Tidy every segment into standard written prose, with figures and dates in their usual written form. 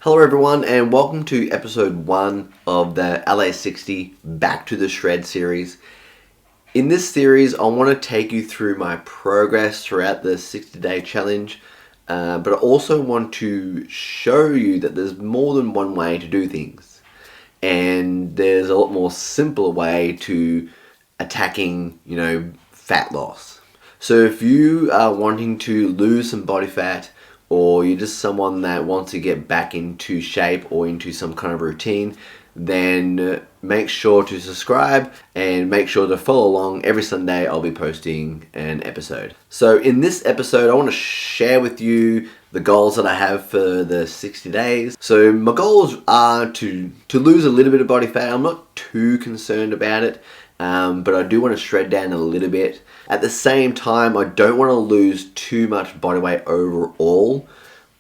Hello everyone and welcome to episode 1 of the LA60 Back to the Shred series. In this series I want to take you through my progress throughout the 60-day challenge, but I also want to show you that there's more than one way to do things. And there's a lot more simpler way to attacking, fat loss. So if you are wanting to lose some body fat, or you're just someone that wants to get back into shape or into some kind of routine, then make sure to subscribe and make sure to follow along. Every Sunday I'll be posting an episode. So in this episode I want to share with you the goals that I have for the 60 days. So my goals are to lose a little bit of body fat. I'm not too concerned about it. But I do want to shred down a little bit. At the same time, I don't want to lose too much body weight overall.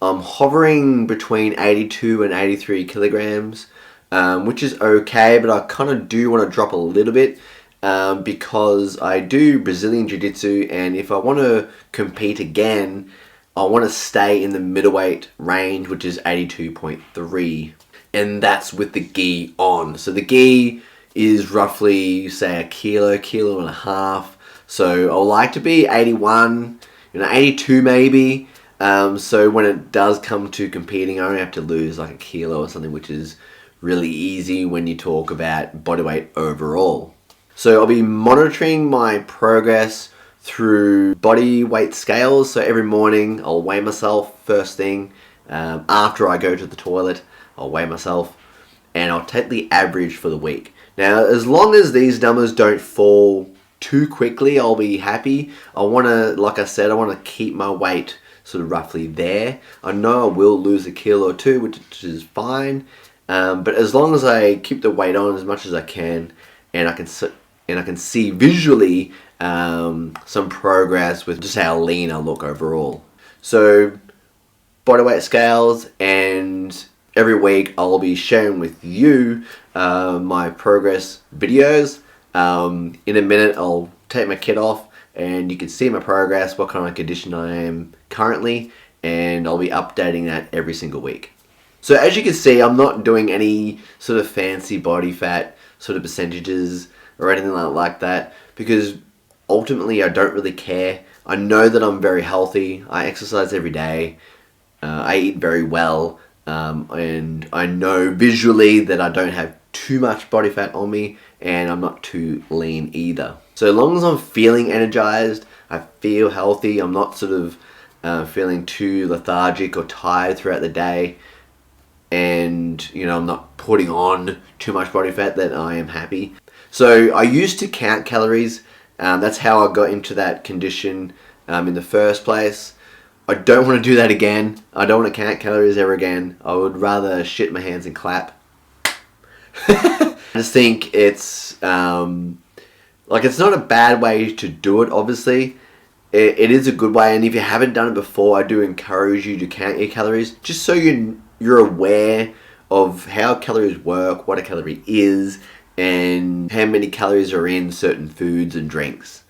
I'm hovering between 82 and 83 kilograms, which is okay, but I kind of do want to drop a little bit because I do Brazilian Jiu-Jitsu, and if I want to compete again, I want to stay in the middleweight range, which is 82.3, and that's with the gi on. So the gi is roughly, say, a kilo and a half. So I like to be 81, 82 maybe. So when it does come to competing, I only have to lose like a kilo or something, which is really easy when you talk about body weight overall. So I'll be monitoring my progress through body weight scales. So every morning I'll weigh myself first thing. After I go to the toilet, I'll weigh myself and I'll take the average for the week. Now, as long as these numbers don't fall too quickly, I'll be happy. I want to, like I said, I want to keep my weight sort of roughly there. I know I will lose a kilo or two, which is fine. But as long as I keep the weight on as much as I can, and I can see visually some progress with just how lean I look overall. So, body weight scales, and every week I'll be sharing with you my progress videos. In a minute I'll take my kit off and you can see my progress, what kind of condition I am currently, and I'll be updating that every single week. So as you can see, I'm not doing any sort of fancy body fat sort of percentages or anything like that, because ultimately I don't really care. I know that I'm very healthy. I exercise every day. I eat very well. And I know visually that I don't have too much body fat on me, and I'm not too lean either. So as long as I'm feeling energized, I feel healthy, I'm not sort of feeling too lethargic or tired throughout the day, and I'm not putting on too much body fat, that I am happy. So I used to count calories. That's how I got into that condition in the first place. I don't want to do that again. I don't want to count calories ever again. I would rather shit my hands and clap. I just think it's it's not a bad way to do it, obviously. It is a good way, and if you haven't done it before, I do encourage you to count your calories, just so you're aware of how calories work, what a calorie is, and how many calories are in certain foods and drinks.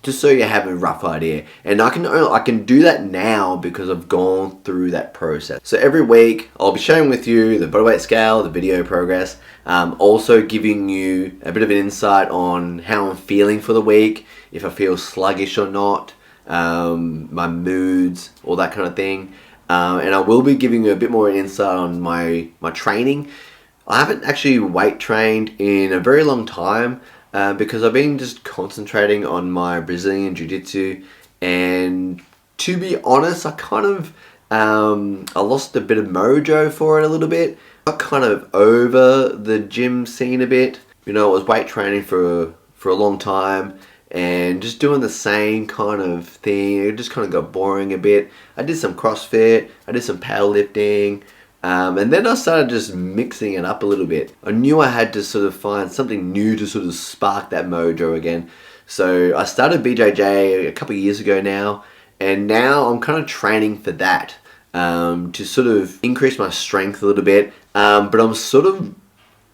Just so you have a rough idea. And I can do that now because I've gone through that process. So every week I'll be sharing with you the body weight scale, the video progress, also giving you a bit of an insight on how I'm feeling for the week, if I feel sluggish or not, my moods, all that kind of thing. And I will be giving you a bit more insight on my training. I haven't actually weight trained in a very long time, because I've been just concentrating on my Brazilian Jiu-Jitsu, and to be honest, I kind of I lost a bit of mojo for it a little bit. I got kind of over the gym scene a bit. I was weight training for a long time and just doing the same kind of thing. It just kind of got boring a bit. I did some CrossFit, I did some powerlifting. And then I started just mixing it up a little bit. I knew I had to sort of find something new to sort of spark that mojo again. So I started BJJ a couple of years ago now, and now I'm kind of training for that, to sort of increase my strength a little bit. But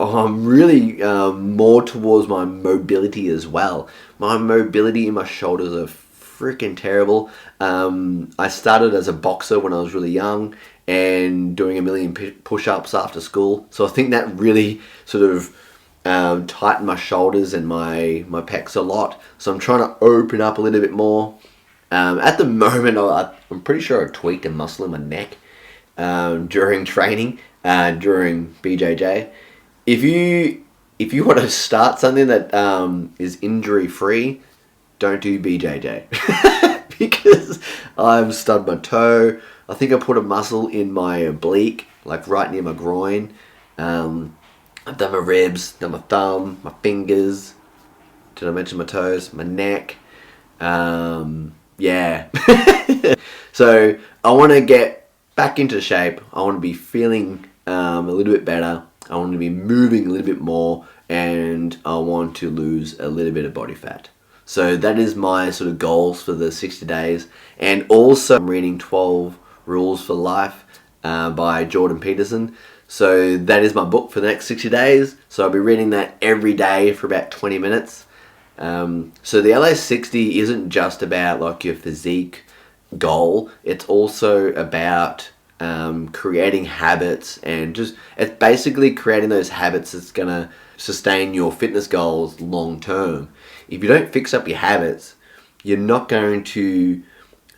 I'm really more towards my mobility as well. My mobility in my shoulders are freaking terrible. I started as a boxer when I was really young, and doing a million push-ups after school. So I think that really sort of tightened my shoulders and my pecs a lot. So I'm trying to open up a little bit more. At the moment, I'm pretty sure I tweaked a muscle in my neck during training, during BJJ. If you want to start something that is injury-free, don't do BJJ. Because I've stubbed my toe. I think I put a muscle in my oblique, like right near my groin. I've done my ribs, done my thumb, my fingers. Did I mention my toes? My neck. Yeah. So I want to get back into shape. I want to be feeling a little bit better. I want to be moving a little bit more, and I want to lose a little bit of body fat. So that is my sort of goals for the 60 days. And also I'm reading 12 Rules for Life by Jordan Peterson. So that is my book for the next 60 days. So I'll be reading that every day for about 20 minutes. So the LA60 isn't just about like your physique goal. It's also about creating habits, and it's basically creating those habits that's going to sustain your fitness goals long term. If you don't fix up your habits, you're not going to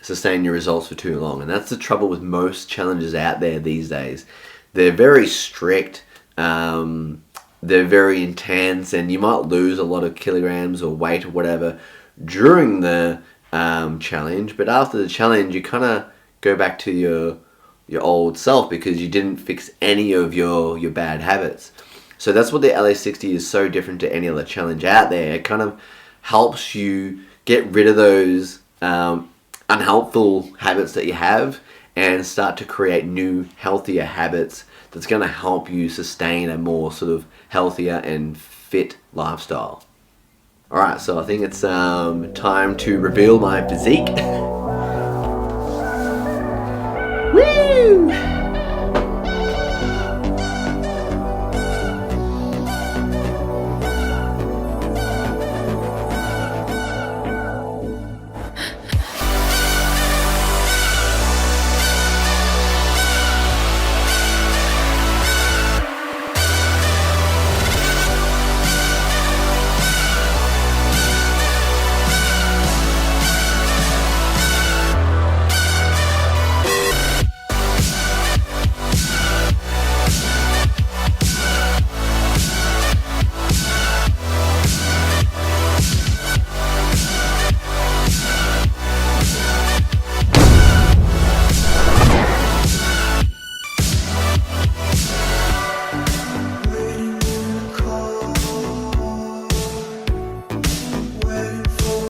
sustain your results for too long. And that's the trouble with most challenges out there these days. They're very strict, they're very intense, and you might lose a lot of kilograms or weight or whatever during the challenge. But after the challenge, you kind of go back to your old self because you didn't fix any of your bad habits. So that's what the LA60 is so different to any other challenge out there. It kind of helps you get rid of those unhelpful habits that you have and start to create new, healthier habits that's going to help you sustain a more sort of healthier and fit lifestyle. Alright, so I think it's time to reveal my physique. Woo!